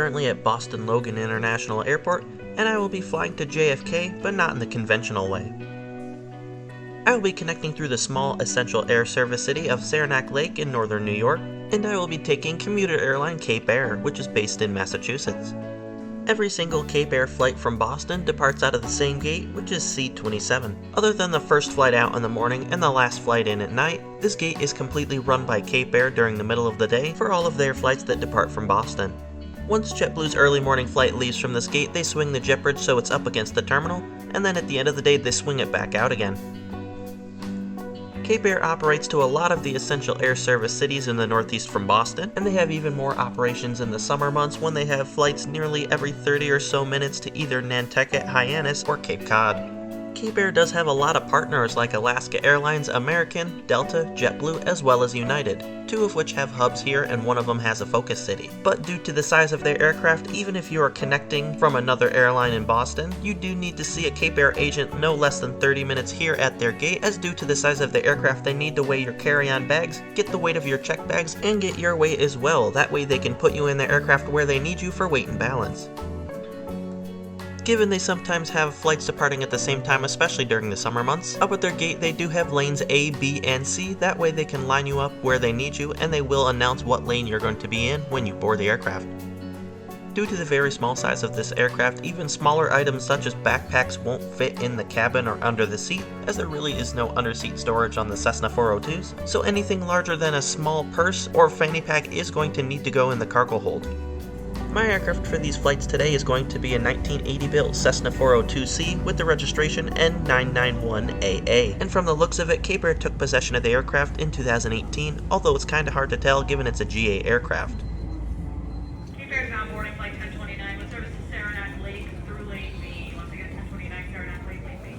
currently at Boston Logan International Airport, and I will be flying to JFK, but not in the conventional way. I will be connecting through the small essential air service city of Saranac Lake in northern New York, and I will be taking commuter airline Cape Air, which is based in Massachusetts. Every single Cape Air flight from Boston departs out of the same gate, which is C27. Other than the first flight out in the morning and the last flight in at night, this gate is completely run by Cape Air during the middle of the day for all of their flights that depart from Boston. Once JetBlue's early morning flight leaves from this gate, they swing the jet bridge so it's up against the terminal, and then at the end of the day they swing it back out again. Cape Air operates to a lot of the essential air service cities in the northeast from Boston, and they have even more operations in the summer months when they have flights nearly every 30 or so minutes to either Nantucket, Hyannis, or Cape Cod. Cape Air does have a lot of partners like Alaska Airlines, American, Delta, JetBlue, as well as United, two of which have hubs here and one of them has a focus city. But due to the size of their aircraft, even if you are connecting from another airline in Boston, you do need to see a Cape Air agent no less than 30 minutes here at their gate, as due to the size of the aircraft they need to weigh your carry-on bags, get the weight of your check bags, and get your weight as well. That way they can put you in the aircraft where they need you for weight and balance. Given they sometimes have flights departing at the same time, especially during the summer months, up at their gate they do have lanes A, B, and C. That way they can line you up where they need you, and they will announce what lane you're going to be in when you board the aircraft. Due to the very small size of this aircraft, even smaller items such as backpacks won't fit in the cabin or under the seat, as there really is no underseat storage on the Cessna 402s, so anything larger than a small purse or fanny pack is going to need to go in the cargo hold. My aircraft for these flights today is going to be a 1980 built Cessna 402C with the registration N991AA, and from the looks of it, Cape Air took possession of the aircraft in 2018, although it's kinda hard to tell given it's a GA aircraft. Cape Air is now boarding flight 1029 with service to Saranac Lake through Lane B. Once again, 1029 Saranac Lake, Lane B.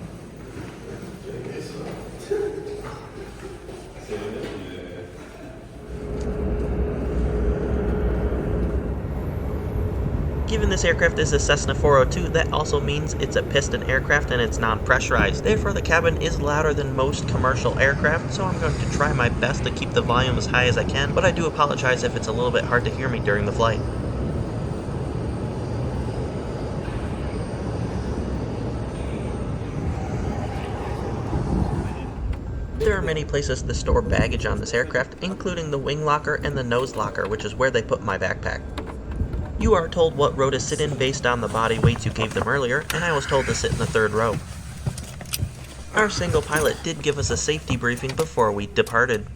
Given this aircraft is a Cessna 402, that also means it's a piston aircraft and it's non-pressurized. Therefore, the cabin is louder than most commercial aircraft, so I'm going to try my best to keep the volume as high as I can, but I do apologize if it's a little bit hard to hear me during the flight. There are many places to store baggage on this aircraft, including the wing locker and the nose locker, which is where they put my backpack. You are told what row to sit in based on the body weights you gave them earlier, and I was told to sit in the third row. Our single pilot did give us a safety briefing before we departed.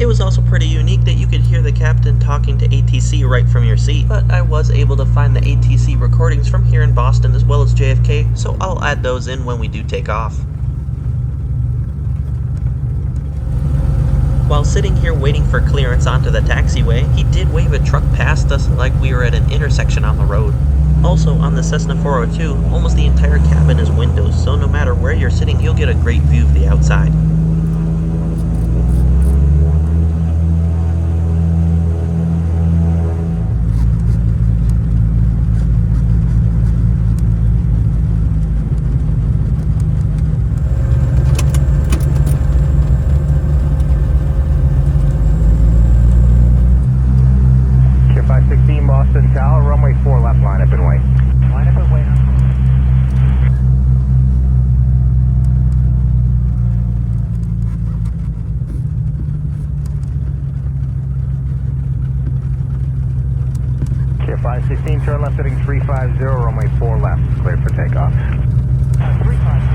It was also pretty unique that you could hear the captain talking to ATC right from your seat, but I was able to find the ATC recordings from here in Boston as well as JFK, so I'll add those in when we do take off. While sitting here waiting for clearance onto the taxiway, he did wave a truck past us like we were at an intersection on the road. Also, on the Cessna 402, almost the entire cabin is windows, so no matter where you're sitting, you'll get a great view of the outside. Boston Tower, runway 4 left, line up and wait. Line up and wait. Tier 516, turn left heading 350, runway 4 left, cleared for takeoff. 350.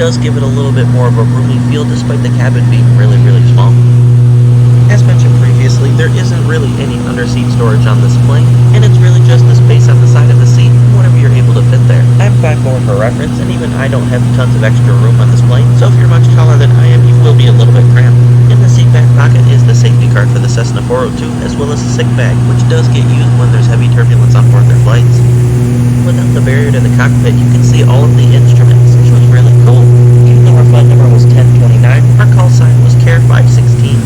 does give it a little bit more of a roomy feel despite the cabin being really, really small. As mentioned previously, there isn't really any underseat storage on this plane, and it's really just the space on the side of the seat and whatever you're able to fit there. I'm 5'4" for reference, and even I don't have tons of extra room on this plane, so if you're much taller than I am, you will be a little bit cramped. In the seat back pocket is the safety card for the Cessna 402, as well as a sick bag, which does get used when there's heavy turbulence on board their flights. Without the barrier to the cockpit, you can see all of the instruments, which was really cool. Even though our flight number was 1029, our call sign was CARE 516.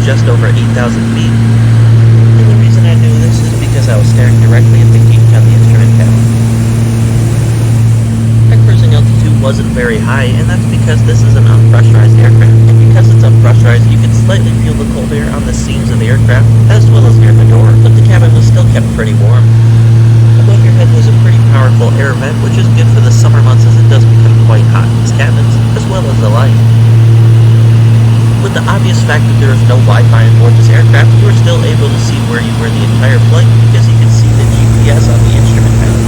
Just over 8,000 feet. And the reason I knew this is because I was staring directly at the gauge on the instrument panel. Our cruising altitude wasn't very high, and that's because this is an unpressurized aircraft. And because it's unpressurized, you can slightly feel the cold air on the seams of the aircraft, as well as near the door, but the cabin was still kept pretty warm. Above your head was a pretty powerful air vent, which is good for the summer months as it does become quite hot in these cabins, as well as the light. With the obvious fact that there is no Wi-Fi on board this aircraft, you are still able to see where you were the entire flight because you can see the GPS on the instrument panel.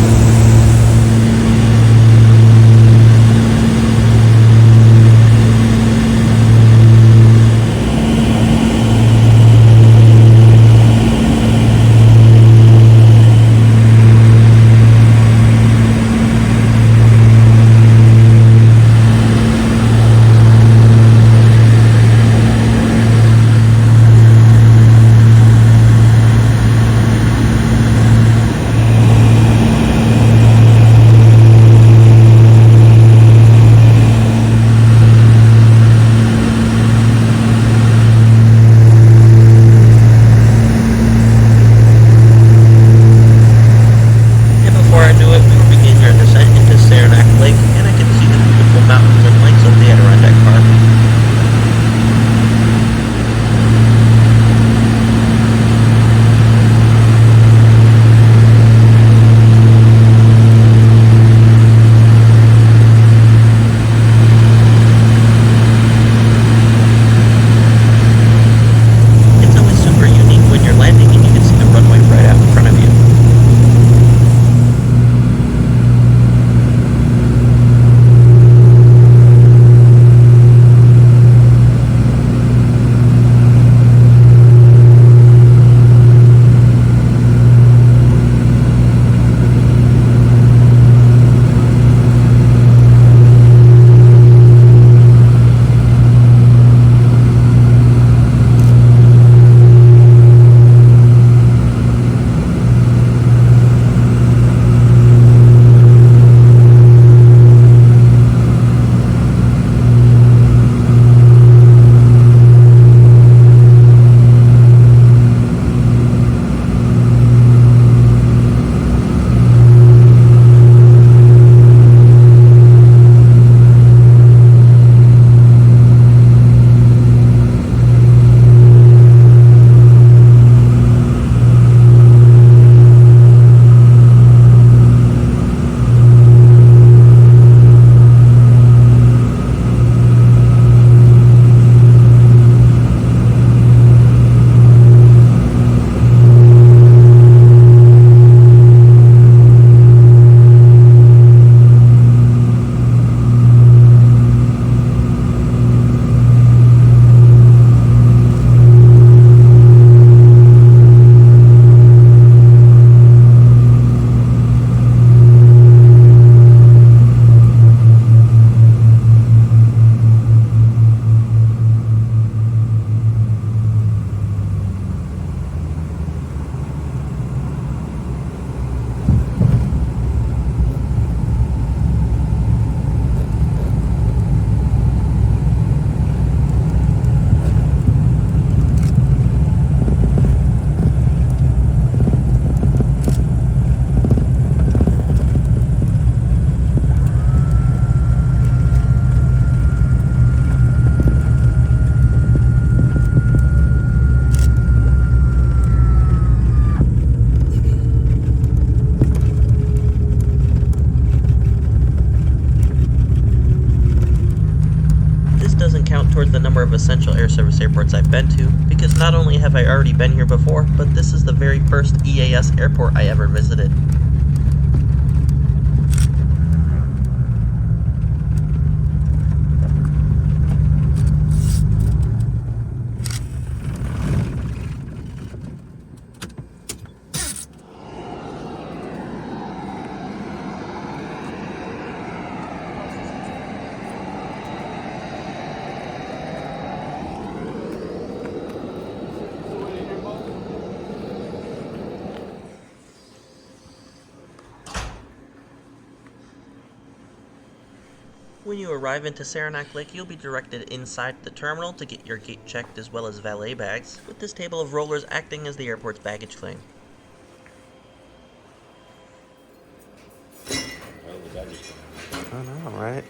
number of essential air service airports I've been to, because not only have I already been here before, but this is the very first EAS airport I ever visited. When you arrive into Saranac Lake, you'll be directed inside the terminal to get your gate checked as well as valet bags, with this table of rollers acting as the airport's baggage claim. I know, right?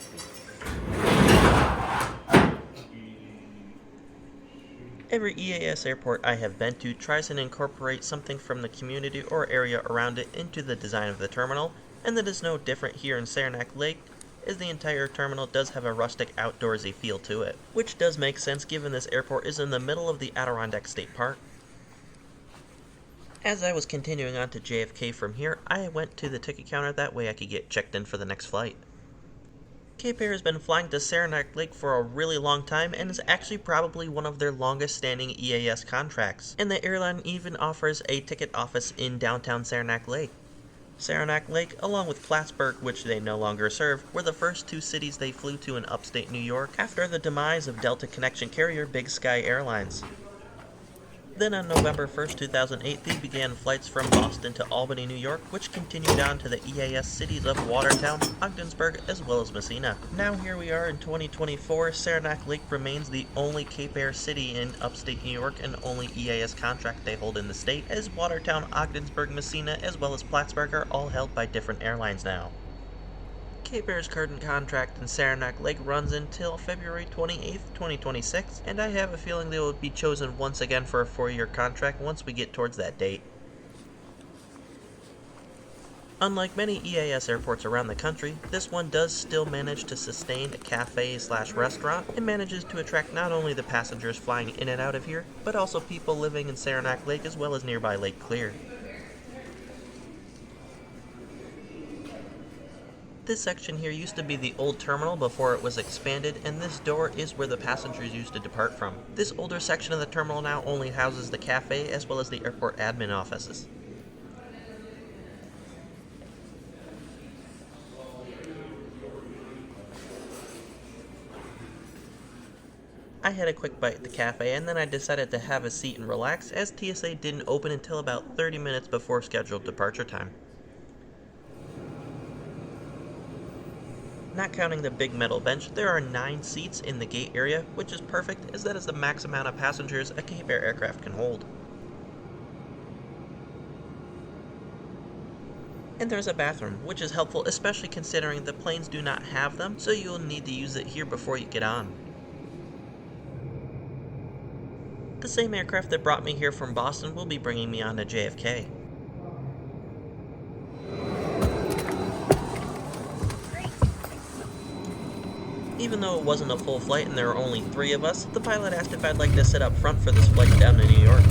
Every EAS airport I have been to tries and incorporate something from the community or area around it into the design of the terminal, and that is no different here in Saranac Lake, as the entire terminal does have a rustic outdoorsy feel to it, which does make sense given this airport is in the middle of the Adirondack State Park. As I was continuing on to JFK from here, I went to the ticket counter, that way I could get checked in for the next flight. Cape Air has been flying to Saranac Lake for a really long time and is actually probably one of their longest standing EAS contracts, and the airline even offers a ticket office in downtown Saranac Lake. Saranac Lake, along with Plattsburgh, which they no longer serve, were the first two cities they flew to in upstate New York after the demise of Delta connection carrier Big Sky Airlines. Then on November 1st, 2008, they began flights from Boston to Albany, New York, which continued on to the EAS cities of Watertown, Ogdensburg, as well as Messina. Now here we are in 2024, Saranac Lake remains the only Cape Air city in upstate New York and only EAS contract they hold in the state, as Watertown, Ogdensburg, Messina, as well as Plattsburgh are all held by different airlines now. Cape Air's current contract in Saranac Lake runs until February 28th, 2026, and I have a feeling they will be chosen once again for a 4-year contract once we get towards that date. Unlike many EAS airports around the country, this one does still manage to sustain a cafe/restaurant and manages to attract not only the passengers flying in and out of here, but also people living in Saranac Lake as well as nearby Lake Clear. This section here used to be the old terminal before it was expanded, and this door is where the passengers used to depart from. This older section of the terminal now only houses the cafe as well as the airport admin offices. I had a quick bite at the cafe and then I decided to have a seat and relax, as TSA didn't open until about 30 minutes before scheduled departure time. Not counting the big metal bench, there are 9 seats in the gate area, which is perfect as that is the max amount of passengers a Cape Air aircraft can hold. And there's a bathroom, which is helpful especially considering the planes do not have them, so you'll need to use it here before you get on. The same aircraft that brought me here from Boston will be bringing me on to JFK. Even though it wasn't a full flight and there were only 3 of us, the pilot asked if I'd like to sit up front for this flight down to New York.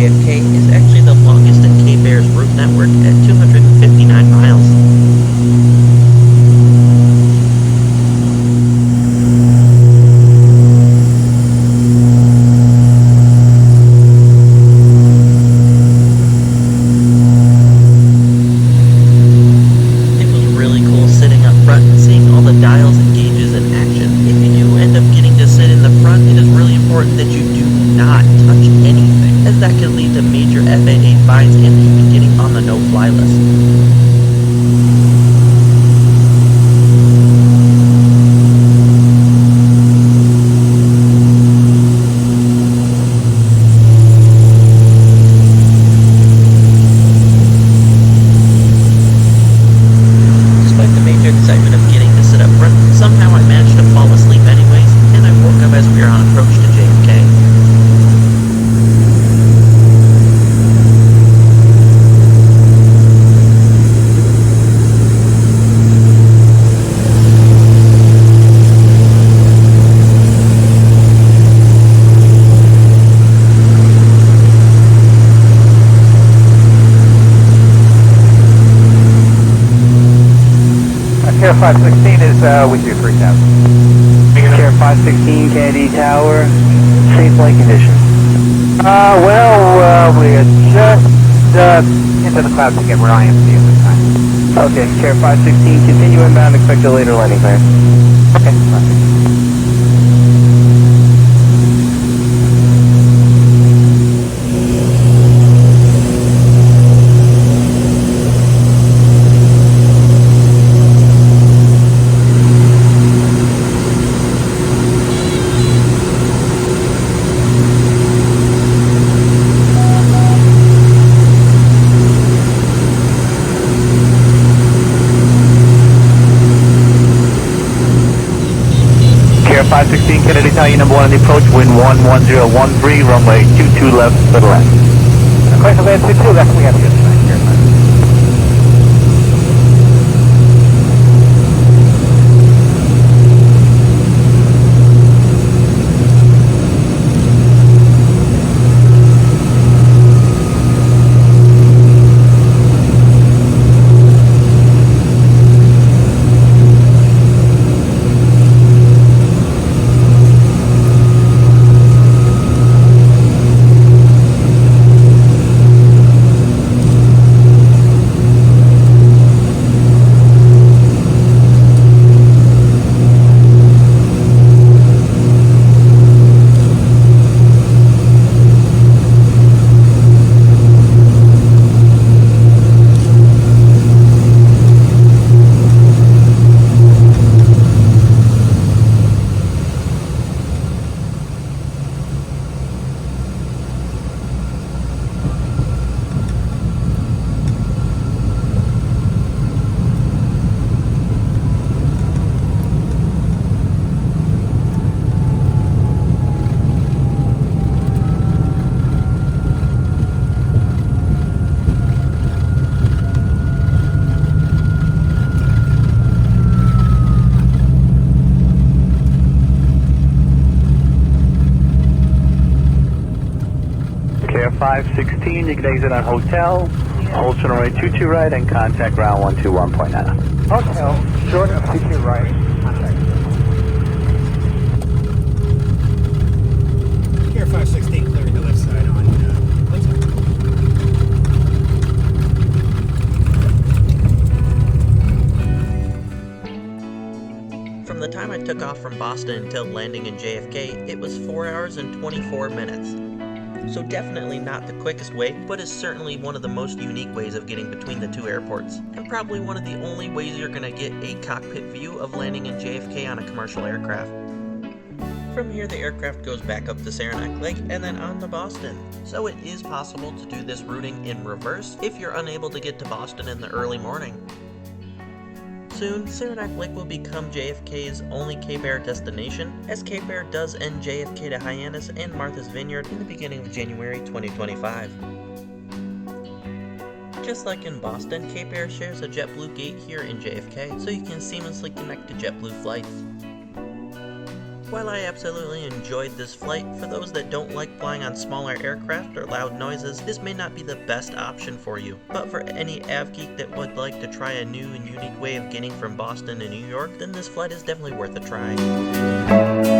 JFK is actually the longest in Cape Air's route network at 259 miles. It was really cool sitting up front and seeing all the dials and gauges in action. If you do end up getting to sit in the front, it is really important that you do not touch anything, as that could lead to major FAA fines and even getting on the no-fly list. Despite the major excitement of getting to sit up front, somehow I managed to fall asleep anyways, and I woke up as we were on approach to JFK. Care 516 is with you, 3000. Care 516, Kennedy Tower, safe flight conditions. We are just into the clouds again. We're IMC at this time. Okay, Care 516, continue inbound, expect a later landing clearance. Okay, perfect. Care 516, Kennedy Tower, number 1 on the approach, wind 11013, runway 22 left for the left. Clear for land 22, left, we have you tonight. Care 516. Care 516, you can exit on hotel, hold turn runway 22 right, and contact ground 121.9. Hotel, short of 22 right. Contact. Care 516 clearing the left side on From the time I took off from Boston until landing in JFK, it was 4 hours and 24 minutes. So definitely not the quickest way, but is certainly one of the most unique ways of getting between the two airports, and probably one of the only ways you're gonna get a cockpit view of landing in JFK on a commercial aircraft. From here, the aircraft goes back up to Saranac Lake and then on to Boston. So it is possible to do this routing in reverse if you're unable to get to Boston in the early morning. Soon, Saranac Lake will become JFK's only Cape Air destination, as Cape Air does end JFK to Hyannis and Martha's Vineyard in the beginning of January 2025. Just like in Boston, Cape Air shares a JetBlue gate here in JFK, so you can seamlessly connect to JetBlue flights. While I absolutely enjoyed this flight, for those that don't like flying on smaller aircraft or loud noises, this may not be the best option for you. But for any avgeek that would like to try a new and unique way of getting from Boston to New York, then this flight is definitely worth a try.